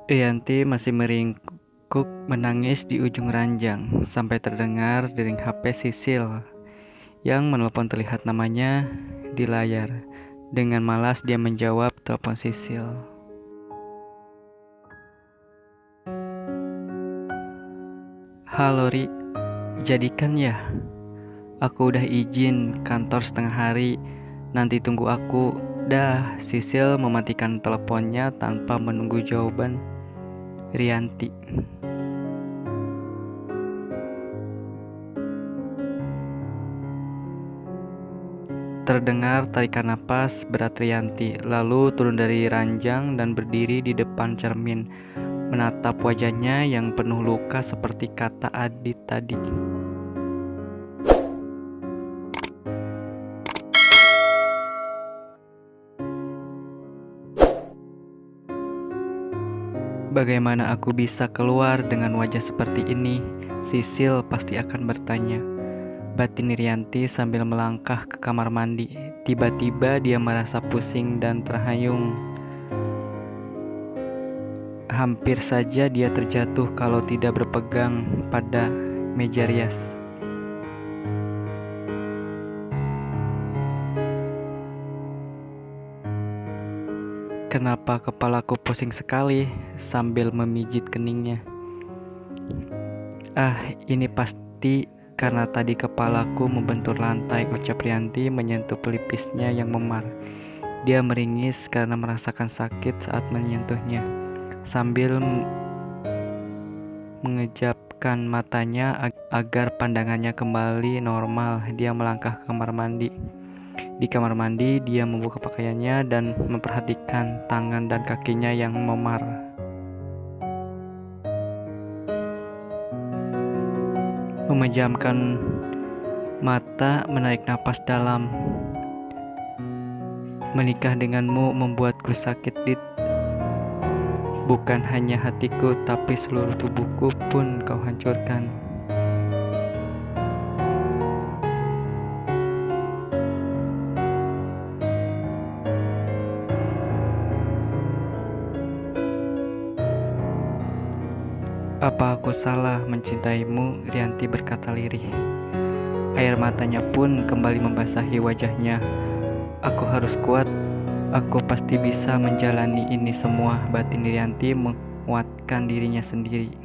Rianti masih meringkuk menangis di ujung ranjang sampai terdengar dering HP Sisil yang menelpon. Terlihat namanya di layar. Dengan malas dia menjawab telepon Sisil. Halo Ri, jadikan ya. Aku udah izin kantor setengah hari. Nanti tunggu aku. Dah, Sisil mematikan teleponnya tanpa menunggu jawaban Rianti. Terdengar tarikan napas berat Rianti, lalu turun dari ranjang dan berdiri di depan cermin, menatap wajahnya yang penuh luka seperti kata Adit tadi. Bagaimana aku bisa keluar dengan wajah seperti ini? Sisil pasti akan bertanya. Batin Rianti sambil melangkah ke kamar mandi. Tiba-tiba dia merasa pusing dan terhayung. Hampir saja dia terjatuh kalau tidak berpegang pada meja rias. Kenapa kepalaku pusing sekali? Sambil memijit keningnya. Ini pasti karena tadi kepalaku membentur lantai, ucap Rianti menyentuh pelipisnya yang memar. Dia meringis karena merasakan sakit saat menyentuhnya. Sambil mengejapkan matanya agar pandangannya kembali normal, dia melangkah ke kamar mandi. Di kamar mandi, dia membuka pakaiannya dan memperhatikan tangan dan kakinya yang memar. Memejamkan mata, menarik napas dalam. Menikah denganmu membuatku sakit, Dit. Bukan hanya hatiku, tapi seluruh tubuhku pun kau hancurkan. Apa aku salah mencintaimu? Rianti berkata lirih. Air matanya pun kembali membasahi wajahnya. Aku harus kuat. Aku pasti bisa menjalani ini semua. Batin Rianti menguatkan dirinya sendiri.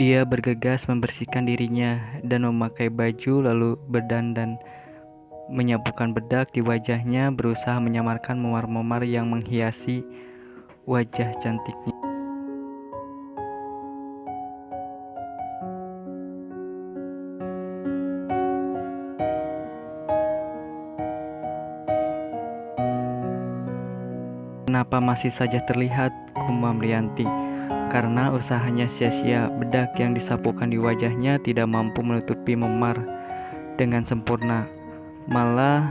Dia bergegas membersihkan dirinya dan memakai baju, lalu berdandan. Menyapukan bedak di wajahnya, berusaha menyamarkan memar-memar yang menghiasi wajah cantiknya. Kenapa masih saja terlihat? Gumam Rianti. Karena usahanya sia-sia. Bedak yang disapukan di wajahnya tidak mampu menutupi memar dengan sempurna. Malah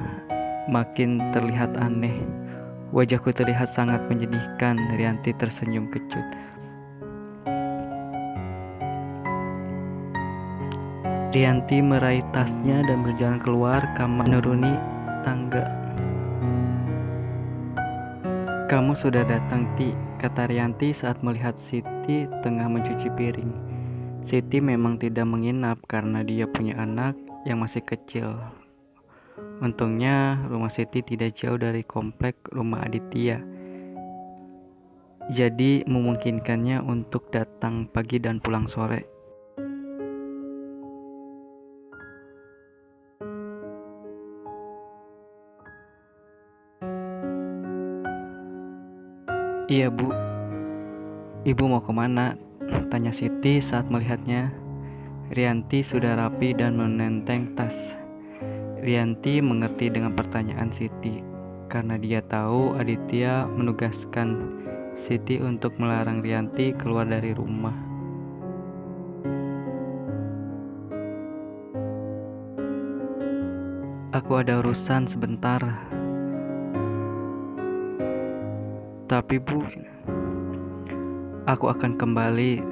makin terlihat aneh. Wajahku terlihat sangat menyedihkan. Rianti tersenyum kecut. Rianti meraih tasnya dan berjalan keluar kamar, menuruni tangga. Kamu sudah datang, Ti, kata Rianti saat melihat Siti tengah mencuci piring. Siti memang tidak menginap karena dia punya anak yang masih kecil. Untungnya rumah Siti tidak jauh dari komplek rumah Aditya, jadi memungkinkannya untuk datang pagi dan pulang sore. Iya, Bu. Ibu mau kemana? Tanya Siti saat melihatnya. Rianti sudah rapi dan menenteng tas. Rianti mengerti dengan pertanyaan Siti karena dia tahu Aditya menugaskan Siti untuk melarang Rianti keluar dari rumah. Aku ada urusan sebentar. Tapi Bu, aku akan kembali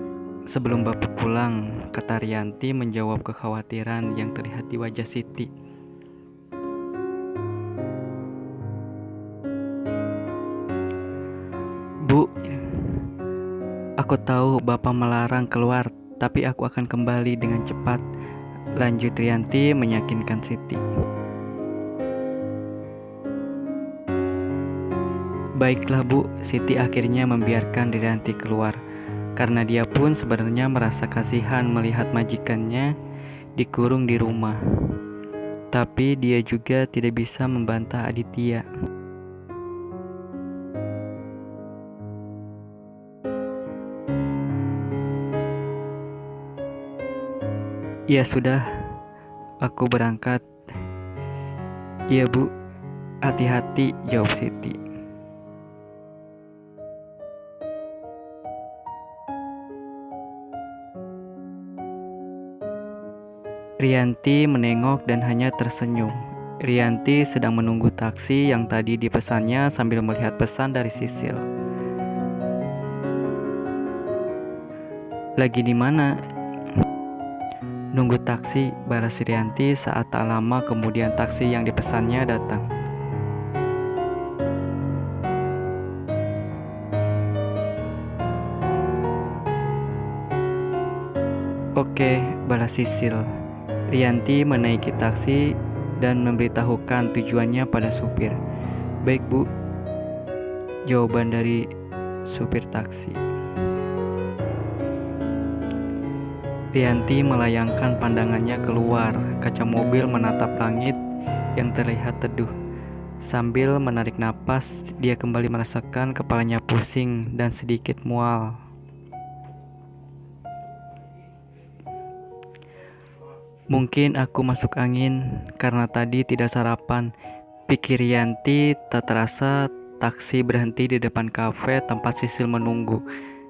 sebelum Bapak pulang, kata Rianti menjawab kekhawatiran yang terlihat di wajah Siti. Aku tahu Bapak melarang keluar, tapi aku akan kembali dengan cepat, lanjut Rianti meyakinkan Siti. Baiklah Bu, Siti akhirnya membiarkan Rianti keluar, karena dia pun sebenarnya merasa kasihan melihat majikannya dikurung di rumah. Tapi dia juga tidak bisa membantah Aditya. Ya sudah, aku berangkat. Iya Bu, hati-hati, jawab Siti. Rianti menengok dan hanya tersenyum. Rianti sedang menunggu taksi yang tadi dipesannya sambil melihat pesan dari Sisil. Lagi di mana? Nunggu taksi, balas Rianti saat tak lama kemudian taksi yang dipesannya datang. Oke, balas Sisil. Rianti menaiki taksi dan memberitahukan tujuannya pada supir. Baik Bu, jawaban dari supir taksi. Rianti melayangkan pandangannya keluar, kaca mobil menatap langit yang terlihat teduh. Sambil menarik napas, dia kembali merasakan kepalanya pusing dan sedikit mual. Mungkin aku masuk angin karena tadi tidak sarapan, pikir Rianti. Tak terasa taksi berhenti di depan kafe tempat Sisil menunggu.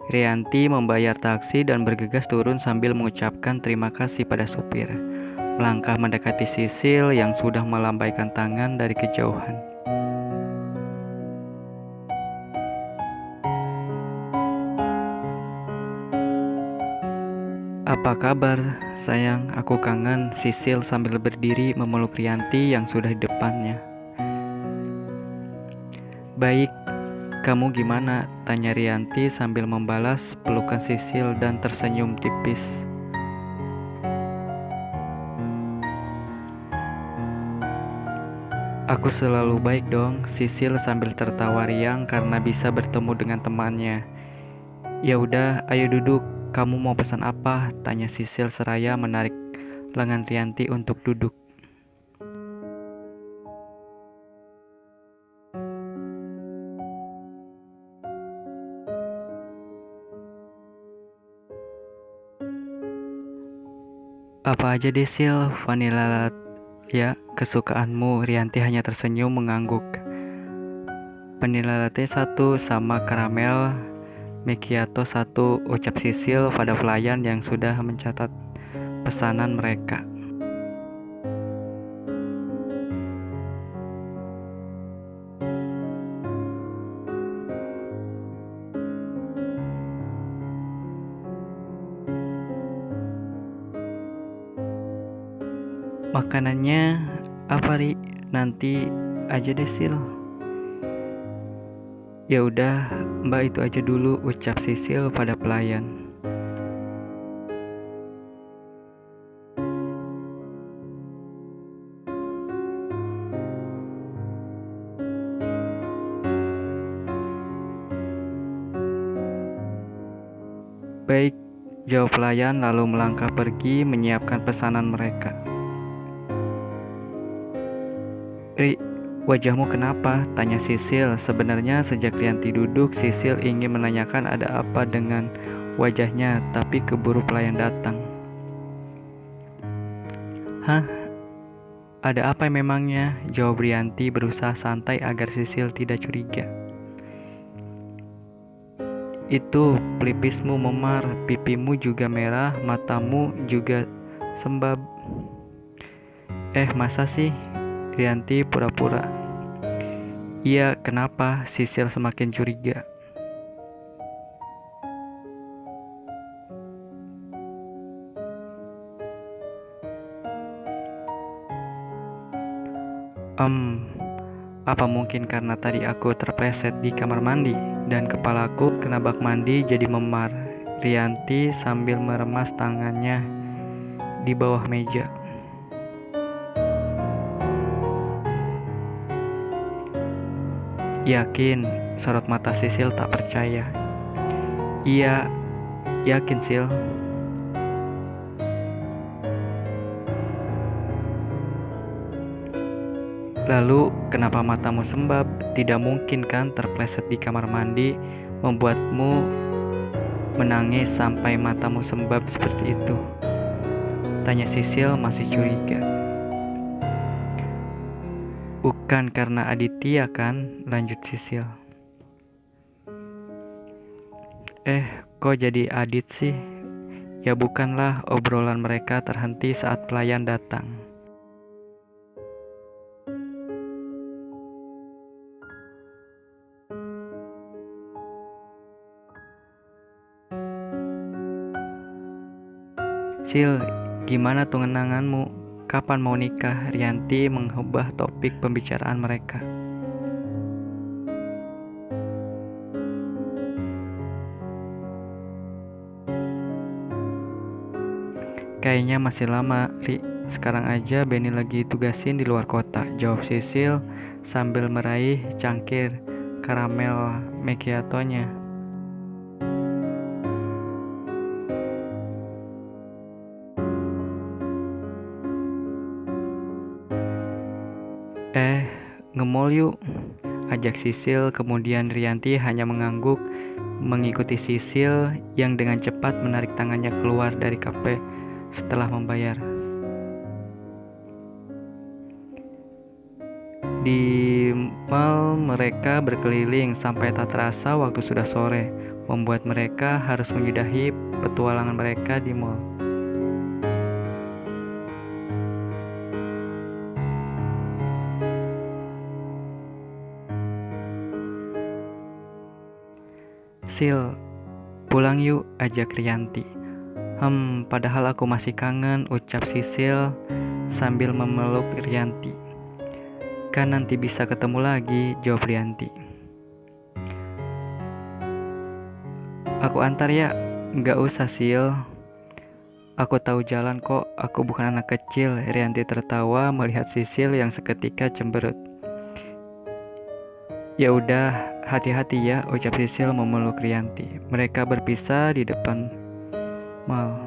Rianti membayar taksi dan bergegas turun sambil mengucapkan terima kasih pada supir. Melangkah mendekati Sisil yang sudah melambaikan tangan dari kejauhan. Apa kabar, sayang? Aku kangen, Sisil sambil berdiri memeluk Rianti yang sudah di depannya. Baik, kamu gimana? Tanya Rianti sambil membalas pelukan Sisil dan tersenyum tipis. Aku selalu baik dong, Sisil sambil tertawa riang karena bisa bertemu dengan temannya. Ya udah, ayo duduk. Kamu mau pesan apa? Tanya Sisil seraya menarik lengan Rianti untuk duduk. Apa aja deh Sil, vanilla latte ya, kesukaanmu. Rianti hanya tersenyum mengangguk. Vanilla latte 1 sama karamel macchiato 1, ucap Sisil pada pelayan yang sudah mencatat pesanan mereka. Makanannya apa Ri? Nanti aja deh Sil. Ya udah, Mbak itu aja dulu, ucap Sisil pada pelayan. Baik, jawab pelayan lalu melangkah pergi menyiapkan pesanan mereka. Ri, wajahmu kenapa? Tanya Sisil. Sebenarnya sejak Rianti duduk, Sisil ingin menanyakan ada apa dengan wajahnya, tapi keburu pelayan datang. Hah? Ada apa memangnya? Jawab Rianti berusaha santai agar Sisil tidak curiga. Itu pelipismu memar, pipimu juga merah, matamu juga sembab. Masa sih? Rianti pura-pura. Iya, kenapa? Sisil semakin curiga. Apa mungkin karena tadi aku terpleset di kamar mandi dan kepalaku kena bak mandi jadi memar? Rianti sambil meremas tangannya di bawah meja. Yakin? Sorot mata Sisil tak percaya. Iya, yakin Sil. Lalu kenapa matamu sembab? Tidak mungkin kan terpleset di kamar mandi membuatmu menangis sampai matamu sembab seperti itu? Tanya Sisil masih curiga. Bukan karena Aditya kan? Lanjut Sisil. Kok jadi Adit sih? Ya bukanlah, obrolan mereka terhenti saat pelayan datang. Sil, gimana tuh kenanganmu? Kapan mau nikah? Rianti mengubah topik pembicaraan mereka. Kayaknya masih lama, Ri. Sekarang aja Benny lagi tugasin di luar kota, jawab Sisil sambil meraih cangkir karamel macchiato-nya. Nge-mall yuk, ajak Sisil. Kemudian Rianti hanya mengangguk mengikuti Sisil yang dengan cepat menarik tangannya keluar dari kafe setelah membayar. Di mall mereka berkeliling sampai tak terasa waktu sudah sore, membuat mereka harus menyudahi petualangan mereka di mall. Sil, pulang yuk, ajak Rianti. Padahal aku masih kangen, ucap Sisil sambil memeluk Rianti. Kan nanti bisa ketemu lagi, jawab Rianti. Aku antar ya. Nggak usah Sil, aku tahu jalan kok, aku bukan anak kecil. Rianti tertawa melihat Sisil yang seketika cemberut. Ya udah, hati-hati ya, ucap Sisil memeluk Rianti. Mereka berpisah di depan mall.